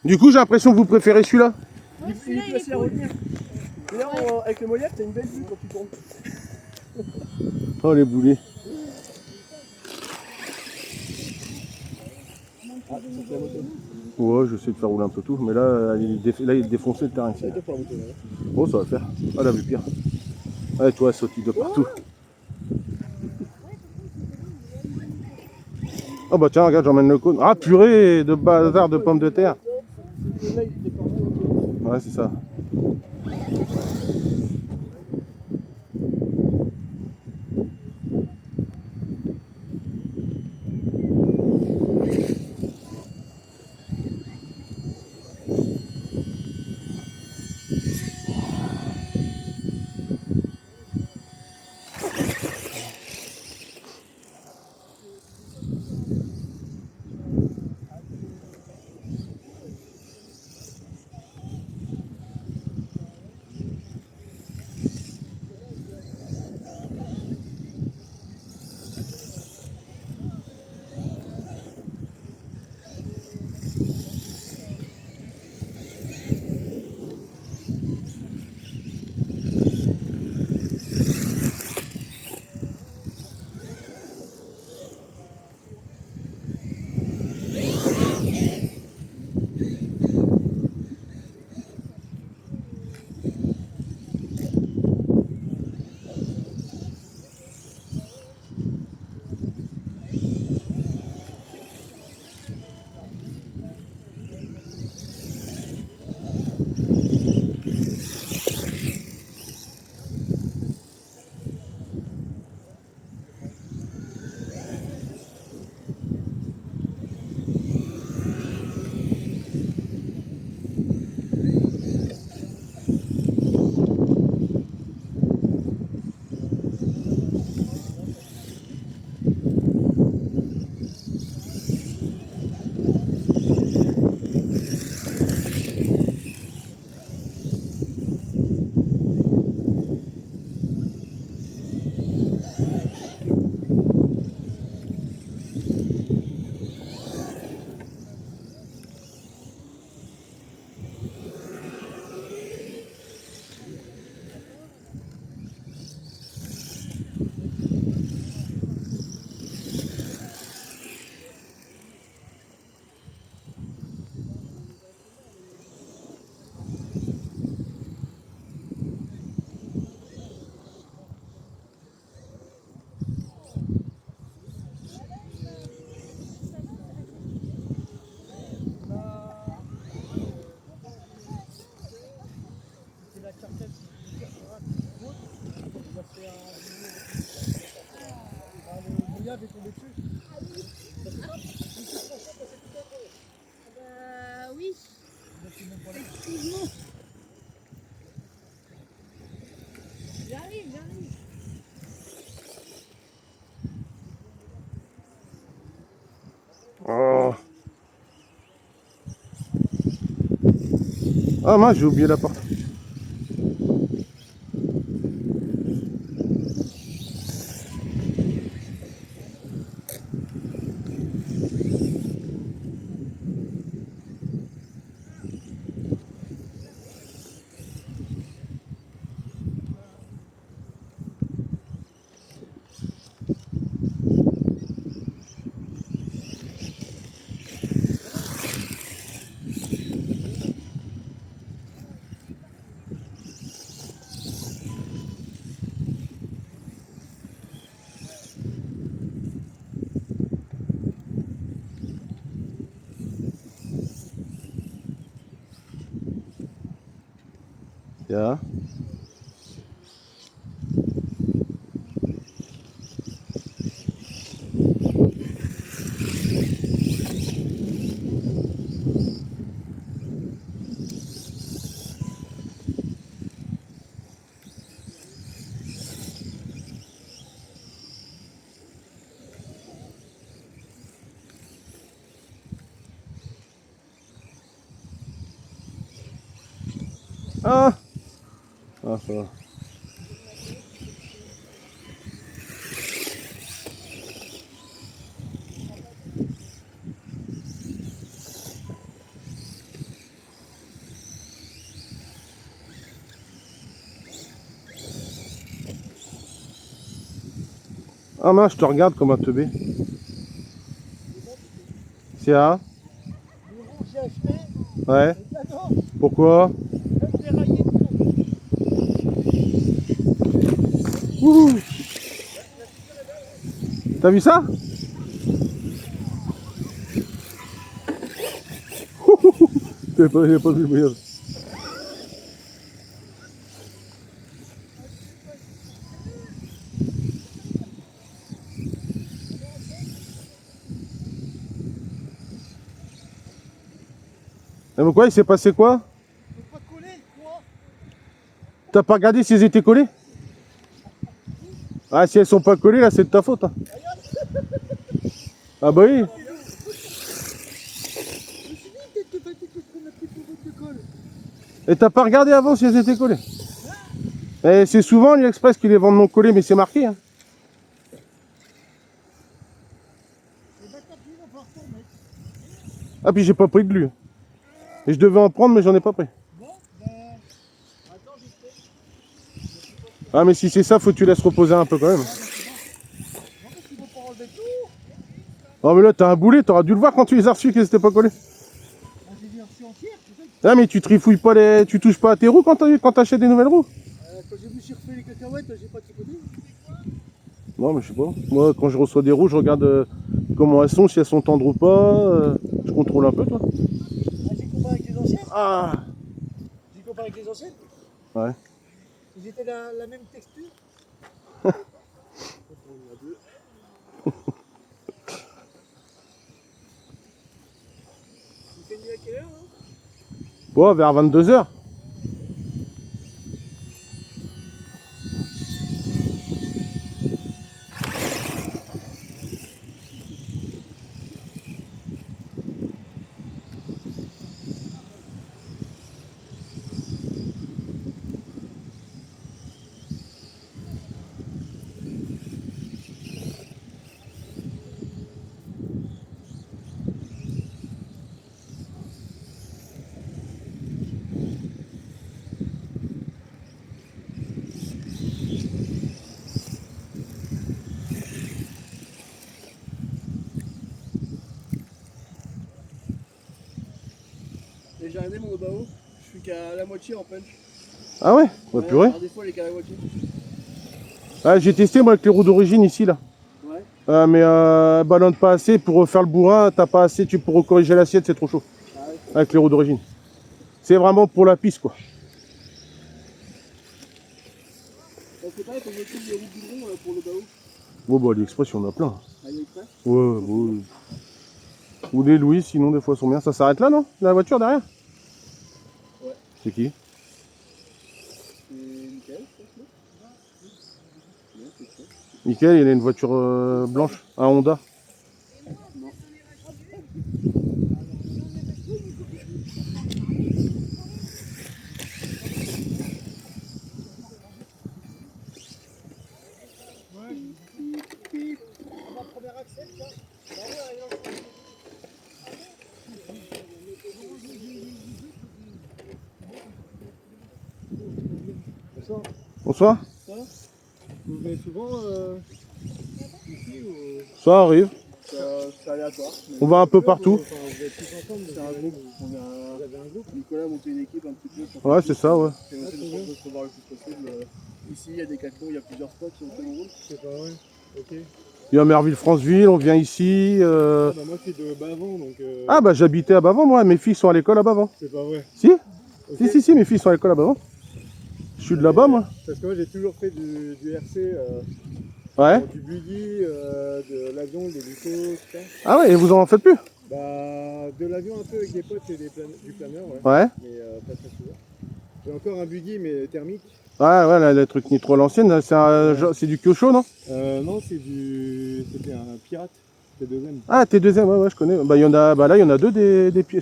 Du coup, j'ai l'impression que vous préférez celui-là. Il est plus facile à retenir. Et là, avec le Molière, t'as une belle vue quand tu tournes. Oh, les boulets. Ah, c'est sur la moto. Ouais, j'essaie de faire rouler un peu tout, mais là, il est défoncé le terrain ici. Ça va pour la moto, là. Oh, ça va le faire. Ah, là, vu pire. Ouais, toi, sautille de partout. Oh bah tiens, regarde, j'emmène le cône. Ah, purée de bazar de pommes de terre. Ouais, c'est ça. Oui. Effectivement. J'arrive. Oh. Ah mince, j'ai oublié la porte. Ja. Ah. Ah, ça va. Ah mince, je te regarde comme un teubé. C'est à? Le rouge, j'ai acheté. Ouais. Et cadeau. Pourquoi? Même déraillé de tout. Ouh. T'as vu ça? J'ai pas vu le voyage. Et pourquoi il s'est passé quoi? Faut pas coller, quoi. T'as pas regardé si elles étaient collées? Ah, si elles sont pas collées là, c'est de ta faute. Hein. Ah bah oui. Je me suis dit, peut-être que Patrick se prenne la petite boîte de colle. Et t'as pas regardé avant si elles étaient collées? Et c'est souvent l'Express qui les vendent non collées, mais c'est marqué. Hein. Et bah, t'as pris, on va retourner. Ah, puis j'ai pas pris de glu. Et je devais en prendre, mais j'en ai pas pris. Bon, ben. Attends, je sais. Ah, mais si c'est ça, faut que tu laisses reposer un peu quand même. Non, parce qu'il faut pas enlever tout. Oh, mais là, t'as un boulet, t'auras dû le voir quand tu les as reçus qu'elles étaient pas collées. Moi, j'ai vu reçu entière, c'est ça. Ah, mais tu trifouilles pas les. Tu touches pas à tes roues quand t'achètes des nouvelles roues? Quand je me suis refait les cacahuètes, j'ai pas tripoté. Non, mais je sais pas. Moi, quand je reçois des roues, je regarde comment elles sont, si elles sont tendres ou pas. Je contrôle un peu, toi. Ah, j'ai comparé avec les anciennes. Ah. J'ai comparé avec les anciennes. Ouais. Ils étaient la même texture. Il fait nuit à quelle heure, hein? Bon, vers 22 h. Et j'ai regardé mon Obao, je suis qu'à la moitié en punch. Ah ouais? Ouais, purée. Alors des fois, elle est qu'à la moitié. Ah, j'ai testé moi avec les roues d'origine ici là. Ouais. Mais elles ballonnent pas assez pour faire le bourrin, t'as pas assez, tu pourras corriger l'assiette, c'est trop chaud. Ah ouais. Avec les roues d'origine. C'est vraiment pour la piste quoi. Donc c'est pareil, faut que je trouve des roues goudron pour le Bao. Bon bah AliExpress, il y en a plein. AliExpress. Ouais, ouais. Ou des Louis, sinon des fois sont bien. Ça s'arrête là non? La voiture derrière? Ouais. C'est qui? C'est nickel, je pense. Non, c'est ça. Mickaël, il a une voiture blanche, un Honda. Non. On va premier accès, ça. Bah ouais, Bonsoir. Bonsoir. Ça vous venez souvent ici ou Ça arrive. c'est aléatoire? On va un peu partout. Enfin, vous êtes tous ensemble, c'est un groupe. Vous avez un groupe? Nicolas a monté une équipe un petit peu pour Ouais, c'est ça, ouais. c'est aussi de se voir le plus possible. Ici, il y a des cacos, il y a plusieurs spots qui ont fait mon groupe. C'est pas vrai. Ok. Il y a Merville-Franceville, on vient ici. Bah, moi, je suis de Bavant, donc. Ah bah j'habitais à Bavant, moi. Mes filles sont à l'école à Bavant. C'est pas vrai. Si? Ok. Si, mes filles sont à l'école à Bavant. Je suis de là-bas, moi. Parce que moi, j'ai toujours fait du RC, Ouais. du buggy, de l'avion, des lutos, tout ça. Ah ouais, et vous en faites plus? Bah, de l'avion un peu avec des potes et du planeur, ouais. Ouais. Mais pas très souvent. J'ai encore un buggy, mais thermique. Ouais, là, le truc nitro à l'ancienne, là, c'est du Kyosho, non? Non, c'était un pirate, T2M. Ah, T2M, ouais, je connais. Bah, là, il y en a deux,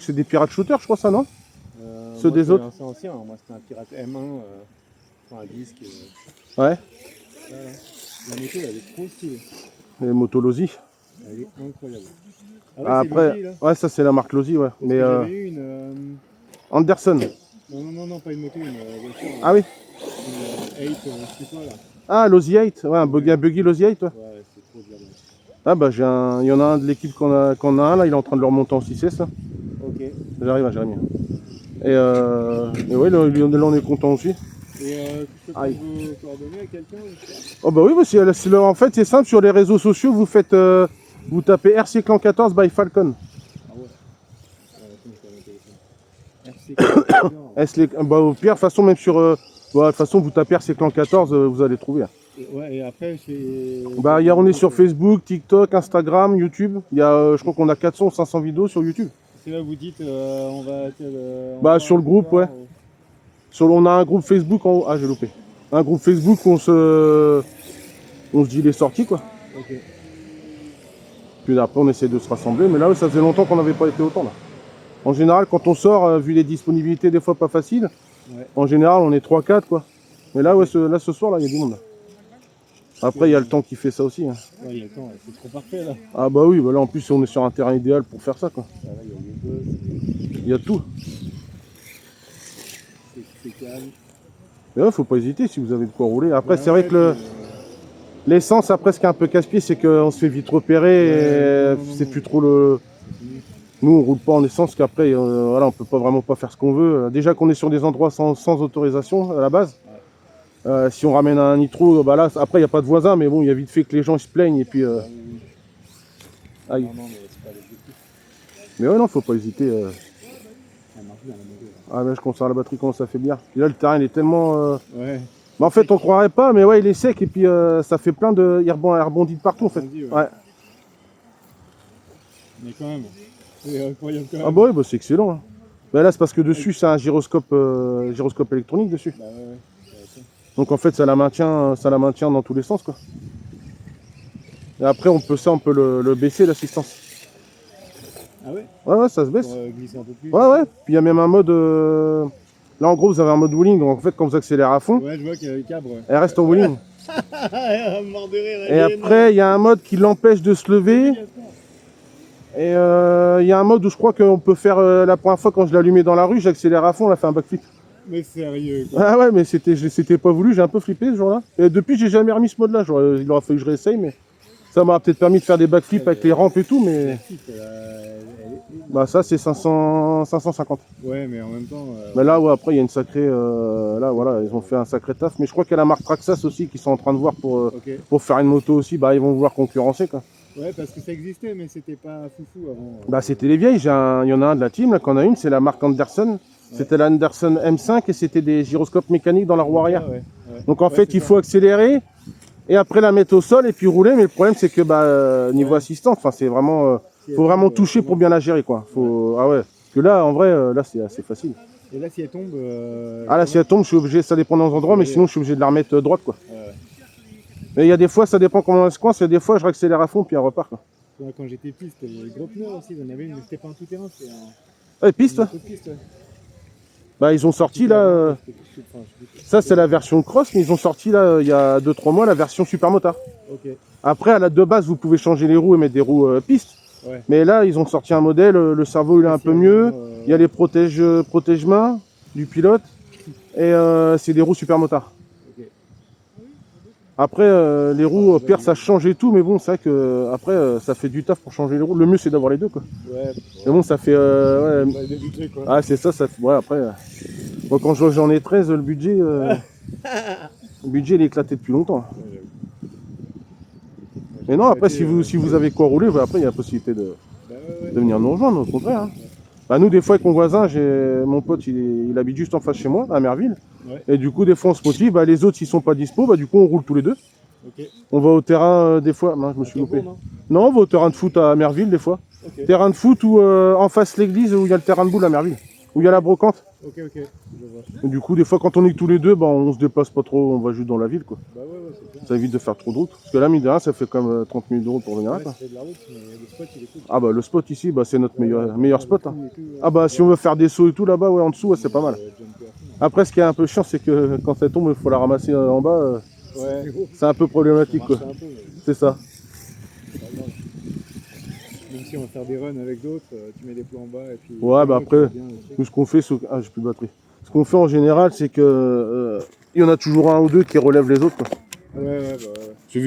c'est des pirates shooters, je crois, ça, non? Ceux des autres. C'est ancien, moi c'était un pirate M1, enfin un disque. Ouais. Voilà. La moto, elle est trop stylée. Les Motolosi. Elle est incroyable. Ah, après, Losi, là. ouais, ça, c'est la marque Losi, ouais. Parce Mais que j'avais eu une. Anderson. Non, pas une moto, une voiture. Ah oui. Une 8, je sais pas là. Ah, Losi 8, ouais, un buggy Losi 8, ouais. Ouais, c'est pour dire. Ah bah il y en a un de l'équipe qu'on a un là, il est en train de le remonter en 6S là. Ok. J'arrive à Jérémy. Et ouais, là on est content aussi. Et tu peux prendre vos coordonnées à quelqu'un ou pas? Oh bah oui, bah en fait c'est simple, sur les réseaux sociaux vous faites vous tapez RC Clan 14 by Falcon. Ah ouais. Attends, je vais RC 14. Bah au pire, de toute façon même sur de toute façon vous tapez RC Clan 14, vous allez trouver. Ouais, et après c'est. Bah on est sur Facebook, TikTok, Instagram, YouTube. Il y a je crois qu'on a 400 ou 500 vidéos sur YouTube. C'est là où vous dites on va. Bah sur le groupe, ouais. On a un groupe Facebook en haut. Ah j'ai loupé. Un groupe Facebook où on se dit les sorties quoi. Ok. Puis après on essaie de se rassembler, mais là ça faisait longtemps qu'on n'avait pas été autant là. En général quand on sort, vu les disponibilités des fois pas faciles, ouais. En général on est 3-4 quoi. Mais là ouais, ce soir là il y a du monde là. Après il y a le temps qui fait ça aussi. Hein. Ouais, il y a le temps, c'est trop parfait là. Ah bah oui, bah là en plus on est sur un terrain idéal pour faire ça quoi. Ah, là, il y a les gosses, Il y a tout. c'est calme. Et ouais, faut pas hésiter si vous avez de quoi rouler. Après Ouais, c'est vrai que l'essence après ce qui est un peu casse-pied c'est qu'on se fait vite repérer et c'est plus trop le... Nous on roule pas en essence qu'après voilà, on peut pas vraiment pas faire ce qu'on veut. Déjà qu'on est sur des endroits sans autorisation à la base. Si on ramène un nitro, bah là après il n'y a pas de voisins mais bon il y a vite fait que les gens ils se plaignent et puis... Aïe. Non, mais c'est pas l'objectif. Mais ouais non faut pas hésiter. Ça marche bien la moto. Ah là je conserve la batterie commence à faiblir. Puis là le terrain il est tellement... Ouais. Mais en fait on croirait pas mais ouais il est sec et puis ça fait plein de... Il rebondit de partout en fait. Ouais. Mais quand même, c'est incroyable quand même. Ah bah oui bah c'est excellent. Hein. Bah là c'est parce que dessus c'est un gyroscope électronique dessus. Bah ouais. Donc en fait ça la maintient dans tous les sens quoi. Et après on peut le baisser l'assistance. Ah ouais? Ouais ça se baisse. Pour glisser un peu plus. Ouais. Puis il y a même un mode... Là en gros vous avez un mode wheeling, donc en fait quand vous accélérez à fond, Ouais je vois qu'il y a le cabre. Ouais. elle reste en wheeling. Mort de rire. Et après il y a un mode qui l'empêche de se lever. Et il y a un mode où je crois qu'on peut faire la première fois quand je l'ai allumé dans la rue, j'accélère à fond, elle a fait un backflip. Mais sérieux quoi. Ah ouais mais c'était pas voulu, j'ai un peu flippé ce jour-là. Et depuis j'ai jamais remis ce mode là, il aurait fallu que je réessaye mais ça m'a peut-être permis de faire des backflips avec les rampes et tout mais... Bah ça c'est 550. Ouais mais en même temps... Mais là ouais après il y a une sacrée... là voilà ils ont fait un sacré taf. Mais je crois qu'il y a la marque Traxxas aussi qui sont en train de voir pour faire une moto aussi, bah ils vont vouloir concurrencer quoi. Ouais parce que ça existait mais c'était pas foufou avant. Bah c'était les vieilles, il y en a un de la team là qu'on a une, c'est la marque Anderson. C'était la Anderson M5 et c'était des gyroscopes mécaniques dans la roue arrière. Ouais. Donc en fait il faut accélérer et après la mettre au sol et puis rouler, mais le problème c'est que bah niveau assistance, enfin c'est vraiment faut vraiment toucher pour bien la gérer quoi. Faut ah ouais. Parce que là en vrai là c'est assez facile. Et là si elle tombe ah là si elle tombe, je suis obligé, ça dépend des endroits, mais sinon je suis obligé de la remettre droite quoi. Mais il y a des fois ça dépend comment elle se coince, et des fois je réaccélère à fond puis elle repart quoi. Quand j'étais piste, les gros pneus aussi, il y en avait une, mais c'était pas un tout terrain, c'était Ouais, piste ouais. Bah ils ont sorti là, ça c'est la version cross, mais ils ont sorti là il y a 2-3 mois la version super motard. Après à la de base vous pouvez changer les roues et mettre des roues pistes. Ouais. Mais là ils ont sorti un modèle, le cerveau il est un peu mieux, il y a les protège-mains du pilote et c'est des roues super motards. Après les roues au pire ça change et tout, mais bon c'est vrai que après ça fait du taf pour changer les roues. Le mieux c'est d'avoir les deux quoi. Ouais. Mais bon ça fait ouais. Quoi. Ah c'est ça fait... ouais après bon, quand j'en ai 13 le budget le budget il est éclaté depuis longtemps. Mais non après si vous avez quoi rouler, bah, après il y a la possibilité de venir nous rejoindre au contraire. Hein. Bah nous des fois avec mon voisin, mon pote il habite juste en face chez moi, à Merville. Et du coup des fois on se motive, bah, les autres s'ils sont pas dispo, bah du coup on roule tous les deux. On va au terrain des fois, non je me suis loupé. Non on va au terrain de foot à Merville des fois. Terrain de foot ou en face l'église où il y a le terrain de boule à Merville. Où il y a la brocante. Je vois. Et du coup des fois quand on est tous les deux, bah, on se déplace pas trop, on va juste dans la ville quoi. Bah ouais, ça évite de faire trop de route. Parce que là mine de rien ça fait comme 30 000 € pour venir là quoi. De la route, mais le spot, il est cool. Ah bah le spot ici bah, c'est notre meilleur spot là. Ah bah si on veut faire des sauts et tout là-bas ouais en dessous ouais, c'est pas mal. Après ce qui est un peu chiant c'est que quand ça tombe il faut la ramasser en bas. C'est un peu problématique quoi. C'est ça. Même si on va faire des runs avec d'autres, tu mets des plans en bas et puis... Ouais bah après, nous ce qu'on fait, ah j'ai plus de batterie. Ce qu'on fait en général c'est que il y en a toujours un ou deux qui relèvent les autres quoi. Ouais bah ouais.